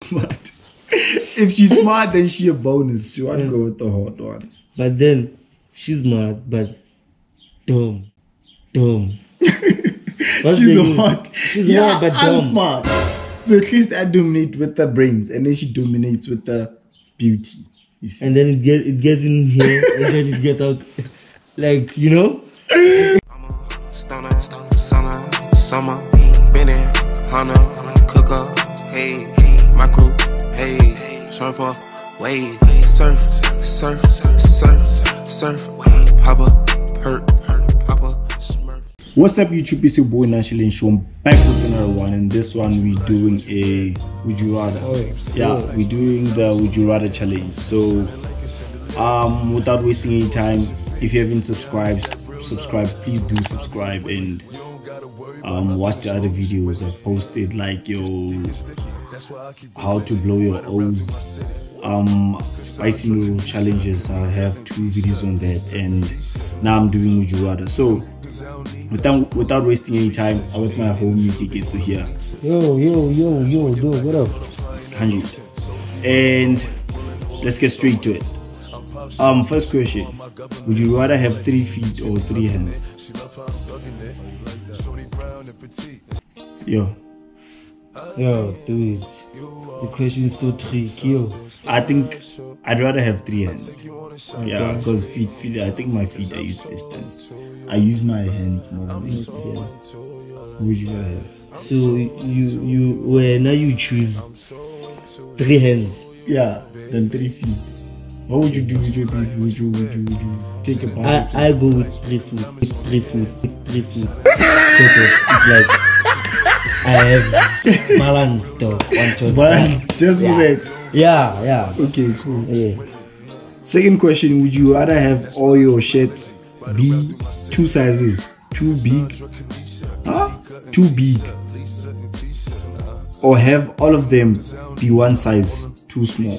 smart. If she's smart, then she a bonus. She won't go with the hot one. But then she's smart, but dumb. She's hot. She's hot, but dumb. I'm smart. So at least I dominate with the brains, and then she dominates with the beauty. And then it gets in here, and then it gets out, like, you know. I'm a stunner, summer, Benny, Hunter, cooker, hey, my crew, hey, surfer, wave, surf, hopper, hopper, smurf. What's up, YouTube? It's your boy Nashil and Sean back with another one. And this one we're doing a Would You Rather. We're doing the Would You Rather challenge. So without wasting any time, if you haven't subscribed, please do subscribe and watch the other videos I've posted, like how to blow your O's, spicy noodle challenges. I have 2 videos on that, and now I'm doing Would You Rather. So without wasting any time, I want my whole music get to here. Yo, dude, what up? 100. And let's get straight to it. First question: would you rather have 3 feet or 3 hands? Yo, dude, the question is so tricky. Yo, I think I'd rather have 3 hands. Yeah, because feet. I think my feet are useless. I use my hands more than anything. Would you rather have? So now you choose 3 hands. Yeah, then 3 feet. What would you do with your 3 feet? Would you take a bath? I go with 3 foot. With 3 foot. Because it's like I have balance though. Balance, just with it. Yeah. Okay, cool. Yeah. Second question: would you rather have all your shirts be 2 sizes too big, or have all of them be 1 size too small?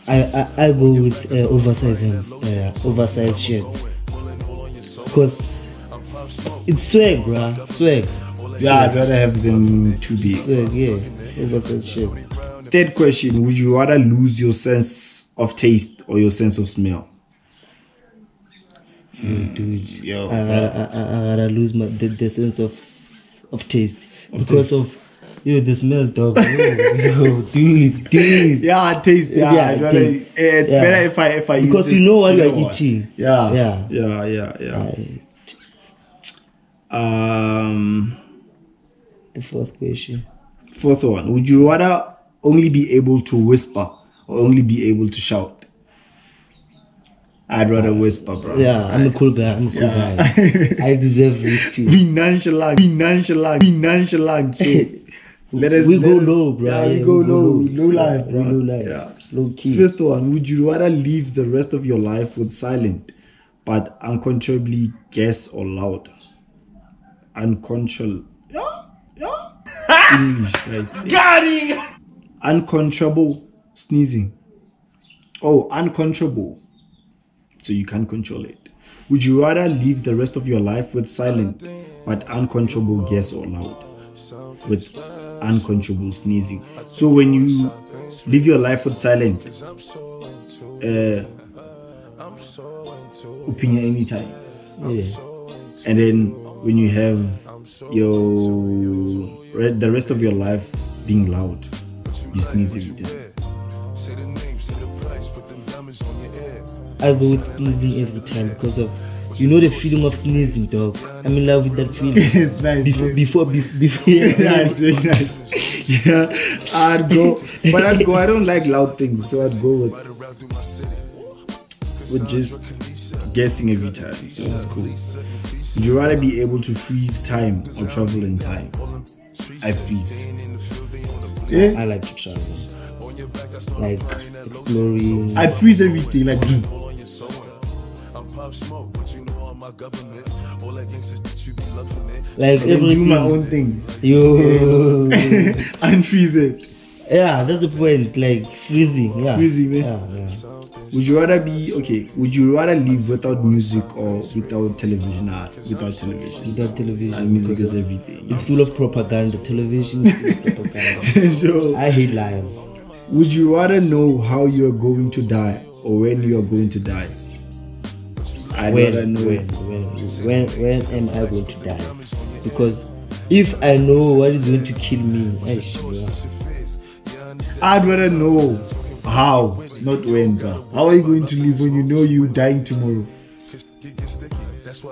I go with oversized shirts because it's swag, bruh. Swag. Yeah, I'd rather have them too big. Swag, yeah. Oversized shirts. Third question: would you rather lose your sense of taste or your sense of smell? Dude, Yo, I gotta lose the sense of taste because of the smell, dog. Yo, dude. Yeah, taste. Yeah, I'd rather, it's better if I because use you know what you are one. eating. Yeah. The fourth question. Fourth one: would you rather only be able to whisper or only be able to shout? I'd rather whisper, bro. Yeah, I'm a cool guy. I deserve respect. Be nonchalant. So we go low, bro. Yeah, we go low. Low life, bro. Low life. Yeah. Low key. Fifth one: would you rather live the rest of your life with silent but uncontrollably guess or loud? Uncontrollable. English, guys. Got it. Uncontrollable sneezing. Oh, uncontrollable. So you can't control it. Would you rather live the rest of your life with silent but uncontrollable guess or loud? With uncontrollable sneezing. So when you live your life with silent, opinion anytime. Yeah. And then when you have the rest of your life being loud, you sneeze every time. I go with sneezing every time because of the feeling of sneezing, dog. I'm in love with that feeling. It's nice. Before. Yeah, it's very nice. Yeah, I'd go. I don't like loud things, so I'd go with just guessing every time. So it's cool. Would you rather be able to freeze time or travel in time? I freeze. Yeah? I like to travel. Like exploring. I'd freeze everything, like everything. Do my own things. Yo. Unfreeze it. Yeah, that's the point. Like freezing. Yeah. Freezing, eh? Yeah. Would you rather be okay? Would you rather live without music or without television? Without television. Without television. And music because is everything. It's full of propaganda. Television is full of propaganda. So, I hate liars. would you rather know how you are going to die or when you are going to die? I'd rather know. When am I going to die? Because if I know what is going to kill me, I'd rather know how, not when, bro. How are you going to live when you know you're dying tomorrow?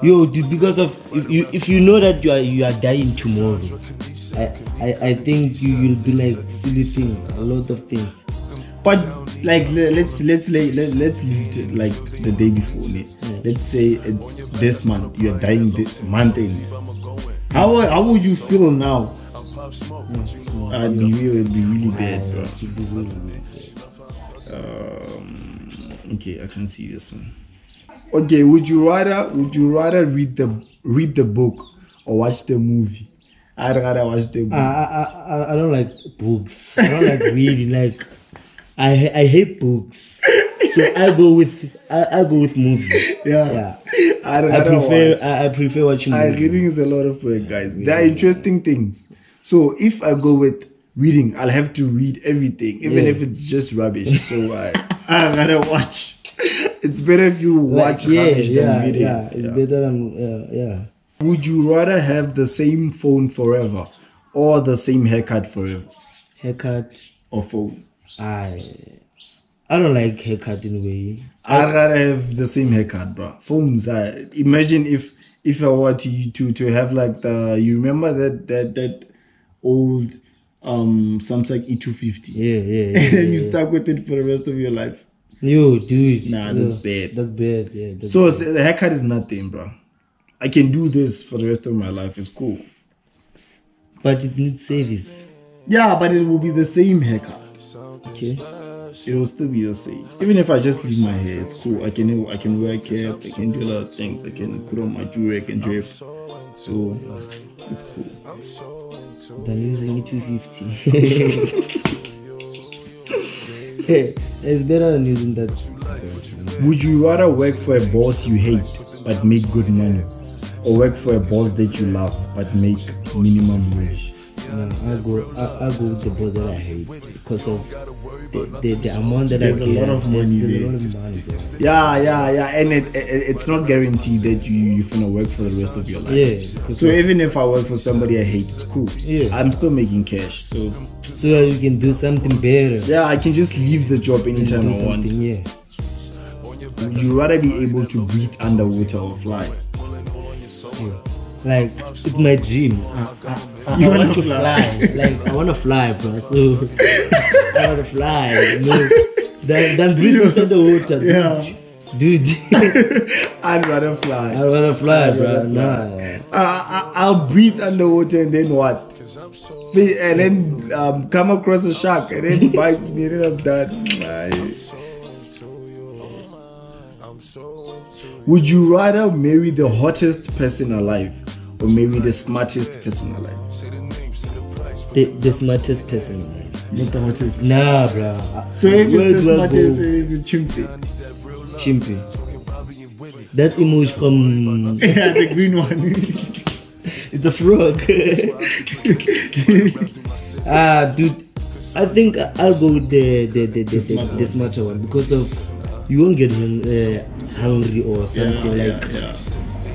Yo, dude, because of if you know that you are dying tomorrow, I think you'll be like sleeping a lot of things. But like let's leave it like the day before. Let's say it's this month. You're dying this month in. How would you feel now? It'd be really bad, bro. Okay, I can see this one. Okay, would you rather read the book or watch the movie? I'd rather watch the book. I don't like books. I don't like reading. Like I hate books. So I go with movie. Yeah. I prefer watching movie. Reading is a lot of work, guys. There are interesting things. So if I go with reading, I'll have to read everything, even if it's just rubbish. So I rather watch. It's better if you watch rubbish than reading. Yeah, it's better than Would you rather have the same phone forever or the same haircut forever? Haircut or phone? I don't like haircut in a way. I'd rather have the same haircut, bro. Phones. Imagine if I were to have like you remember that old Samsung E250. Yeah. And then you stuck with it for the rest of your life. Yo, dude. That's bad. That's bad. Yeah. So the haircut is nothing, bro. I can do this for the rest of my life. It's cool. But it needs service. Yeah, but it will be the same haircut. Okay. It will still be the same. Even if I just leave my hair, it's cool. I can wear a cap. I can do a lot of things. I can put on my jewelry. I can drip. So it's cool. Than using E250. It's better than using that. Would you rather work for a boss you hate but make good money, or work for a boss that you love but make minimum wage? No, I go with the boss that I hate because of the amount that There's a lot of money there. There's a lot of money there. Yeah, and it's not guaranteed that you're gonna work for the rest of your life. Yeah. So even if I work for somebody I hate, it's cool. Yeah. I'm still making cash, so you can do something better. Yeah, I can just leave the job anytime I want. Yeah. Would you rather be able to breathe underwater or fly? Like it's my dream. I want to fly. Like I want to fly, bro. So I want to fly. Then breathe inside the water. Dude. I'd rather fly. I want to fly, bro. Nah. I'll breathe underwater and then what? And then come across a shark and then it bites me and then I'm done. Would you rather marry the hottest person alive or marry the smartest person alive? The smartest person alive. Not the hottest. Nah, bro. So if it's the smartest, it's a chimpy. Chimpy. That emoji from the green one. It's a frog. Dude, I think I'll go with the smarter one because of you won't get hungry or something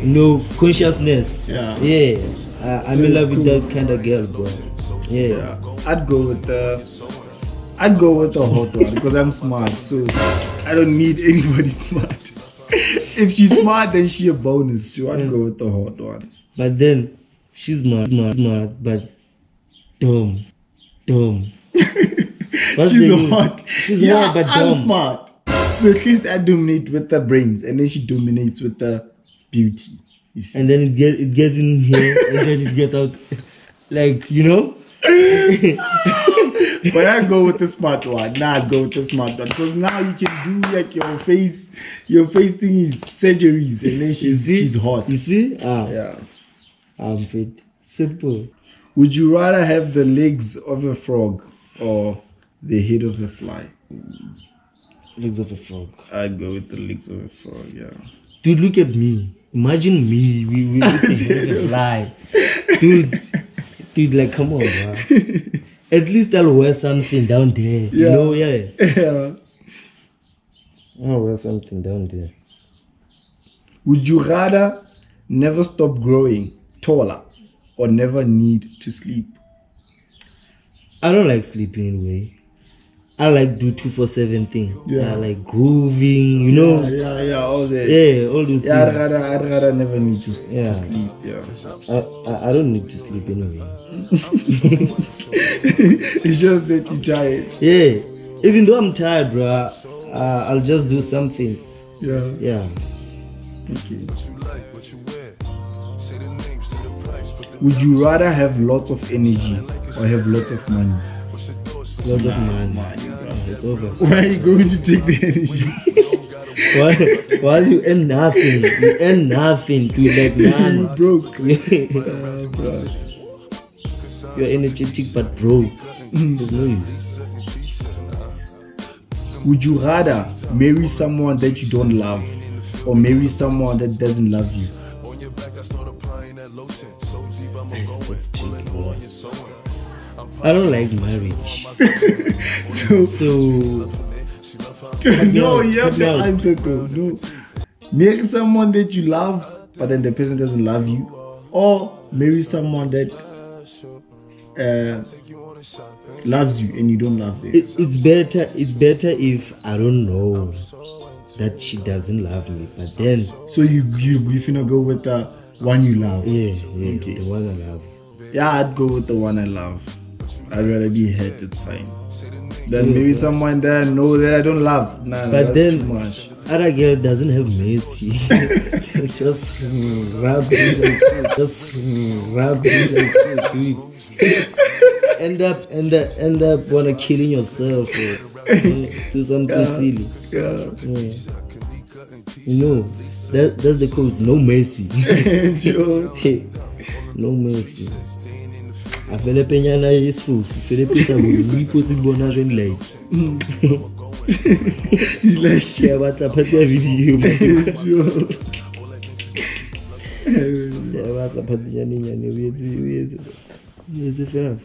no consciousness. I'm in love with that kind of girl, bro. Yeah. I'd go with the hot one because I'm smart, so I don't need anybody smart. If she's smart, then she's a bonus, so I'd go with the hot one. But then she's smart, but dumb. She's hot. She's hot, but dumb. I'm smart. So at least I dominate with the brains, and then she dominates with the beauty. And then it gets in here, and then it gets out, like But I'd go with the smart one. I'd go with the smart one because now you can do like your face thing is surgeries, and then she's hot. You see? Yeah. I'm fit. Simple. Would you rather have the legs of a frog or the head of a fly. Legs of a frog. I'd go with the legs of a frog, yeah. Dude, look at me. Imagine me with the head of a fly. Dude, like, come on, bro. At least I'll wear something down there. You know, yeah. I'll wear something down there. Would you rather never stop growing taller or never need to sleep? I don't like sleeping anyway. I like do 247 thing. Yeah. I like grooving, you know. Yeah, all that. Yeah, all those Yeah, things. I'd rather never need to sleep. Yeah. I don't need to sleep anyway. It's just that you're tired. Yeah. Even though I'm tired, bro, I'll just do something. Yeah. Yeah. Okay. Would you rather have lots of energy or have lots of money? Lots of money. It's over. Why are you going to take the energy? Why you earn nothing? You earn nothing. You like none. Broke. You're energetic but broke. There's no use. Would you rather marry someone that you don't love or marry someone that doesn't love you? I don't like marriage. So No, you have cut to me out. answer though. No. Marry someone that you love, but then the person doesn't love you, or marry someone that loves you and you don't love them. it's better if I don't know that she doesn't love me, but then So you finna go with the one you love? yeah, Okay. the one I love. Yeah, I'd go with the one I love. I'd rather be hurt. It's fine. Then maybe someone that I know that I don't love. Nah, But that's then too much. other girl doesn't have mercy. Just rub it like this. Just rub it like this, dude. End up wanna killing yourself or do something silly. Yeah. Yeah. You know, that's the code. No mercy. Sure. No mercy. Afele penyana yesifufu, afele pesa ngipoti bona jweni like. Like, Ya batla phati ya video. sure. Ya batla phati ya nyane uyetse fela.